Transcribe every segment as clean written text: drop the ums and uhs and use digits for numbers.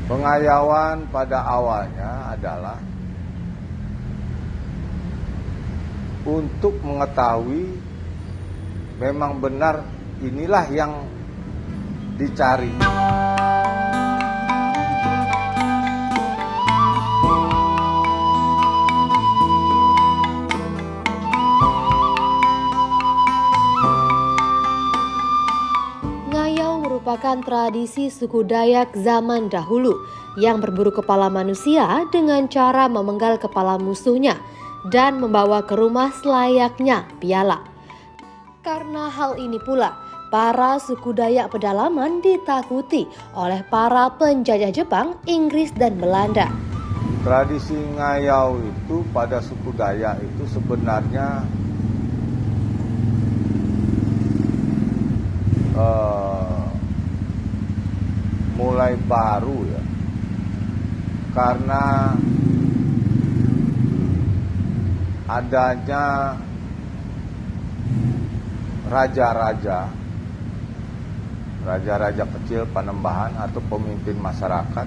Pengayauan pada awalnya adalah untuk mengetahui memang benar inilah yang dicari. Ngayau merupakan tradisi suku Dayak zaman dahulu yang berburu kepala manusia dengan cara memenggal kepala musuhnya dan membawa ke rumah selayaknya piala. Karena hal ini pula, para suku Dayak pedalaman ditakuti oleh para penjajah Jepang, Inggris, dan Belanda. Tradisi ngayau itu pada suku Dayak itu sebenarnya mulai baru ya, karena adanya raja-raja kecil Panembahan atau pemimpin masyarakat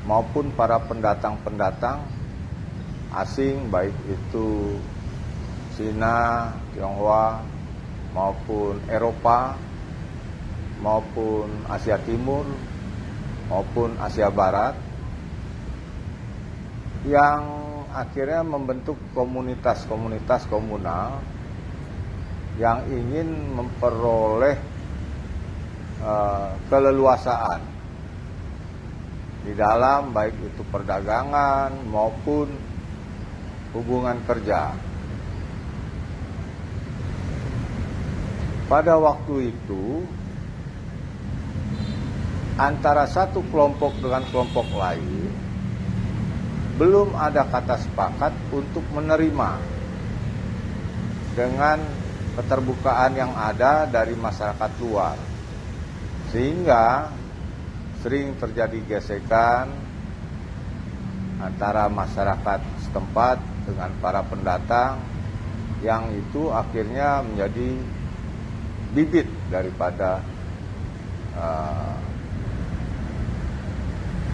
maupun para pendatang-pendatang asing, baik itu Cina, Tionghoa maupun Eropa maupun Asia Timur maupun Asia Barat, yang akhirnya membentuk komunitas-komunitas komunal yang ingin memperoleh keleluasaan di dalam baik itu perdagangan maupun hubungan kerja. Pada waktu itu antara satu kelompok dengan kelompok lain belum ada kata sepakat untuk menerima dengan keterbukaan yang ada dari masyarakat luar, sehingga sering terjadi gesekan antara masyarakat setempat dengan para pendatang, yang itu akhirnya menjadi bibit daripada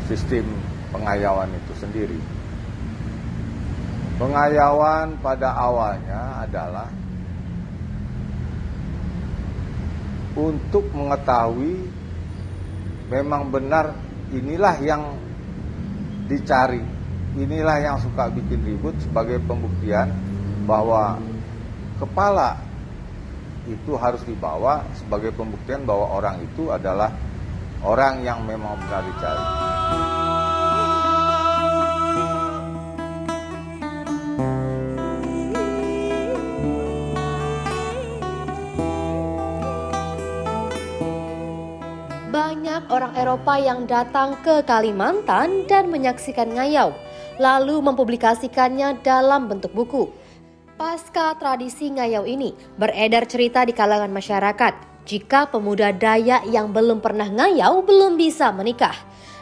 sistem pengayauan itu sendiri. Pengayauan pada awalnya adalah untuk mengetahui memang benar inilah yang dicari, inilah yang suka bikin ribut, sebagai pembuktian bahwa kepala itu harus dibawa sebagai pembuktian bahwa orang itu adalah orang yang memang benar dicari. Banyak orang Eropa yang datang ke Kalimantan dan menyaksikan ngayau, lalu mempublikasikannya dalam bentuk buku. Pasca tradisi ngayau ini, beredar cerita di kalangan masyarakat jika pemuda Dayak yang belum pernah ngayau belum bisa menikah.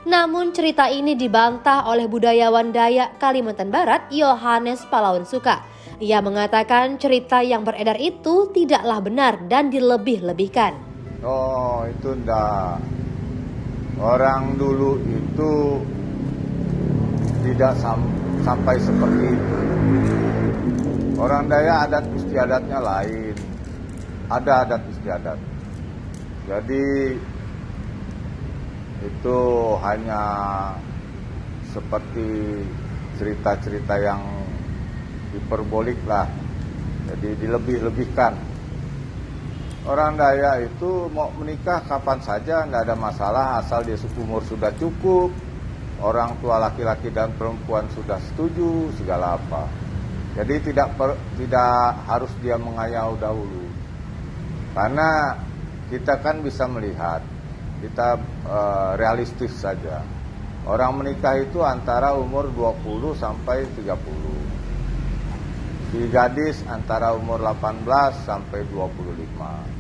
Namun cerita ini dibantah oleh budayawan Dayak Kalimantan Barat, Yohanes Palawan Suka. Ia mengatakan cerita yang beredar itu tidaklah benar dan dilebih-lebihkan. Oh, itu enggak. Orang dulu itu tidak sampai seperti itu. Orang Dayak adat istiadatnya lain. Ada adat istiadat. Jadi itu hanya seperti cerita-cerita yang hiperbolik lah. Jadi dilebih-lebihkan. Orang Dayak itu mau menikah kapan saja, tidak ada masalah, asal dia umur sudah cukup, orang tua laki-laki dan perempuan sudah setuju, segala apa. Jadi tidak harus dia mengayau dahulu. Karena kita kan bisa melihat, kita realistis saja. Orang menikah itu antara umur 20 sampai 30. Si gadis antara umur 18 sampai 25.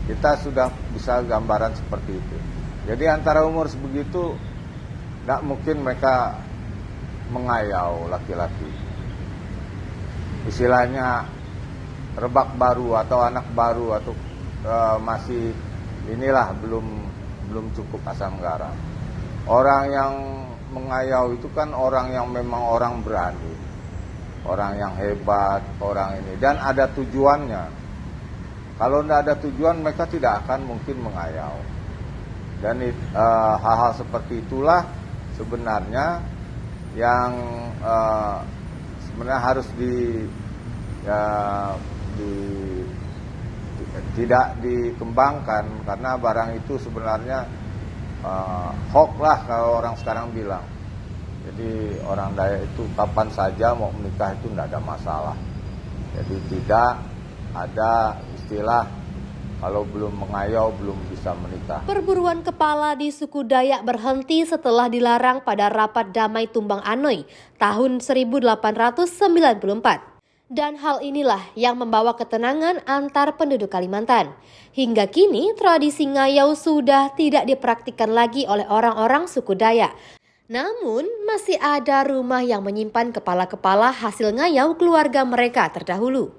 Kita sudah bisa gambaran seperti itu. Jadi antara umur sebegitu tidak mungkin mereka mengayau laki-laki. Istilahnya rebak baru atau anak baru atau masih inilah belum cukup asam garam. Orang yang mengayau itu kan orang yang memang orang berani, orang yang hebat, orang ini, dan ada tujuannya. Kalau tidak ada tujuan, mereka tidak akan mungkin mengayau. Dan hal-hal seperti itulah sebenarnya yang sebenarnya harus tidak dikembangkan, karena barang itu sebenarnya hoax lah kalau orang sekarang bilang. Jadi orang Dayak itu kapan saja mau menikah itu tidak ada masalah. Jadi tidak ada istilah kalau belum mengayau belum bisa menikah. Perburuan kepala di suku Dayak berhenti setelah dilarang pada Rapat Damai Tumbang Anoy tahun 1894. Dan hal inilah yang membawa ketenangan antar penduduk Kalimantan. Hingga kini tradisi ngayau sudah tidak dipraktikkan lagi oleh orang-orang suku Dayak. Namun masih ada rumah yang menyimpan kepala-kepala hasil ngayau keluarga mereka terdahulu.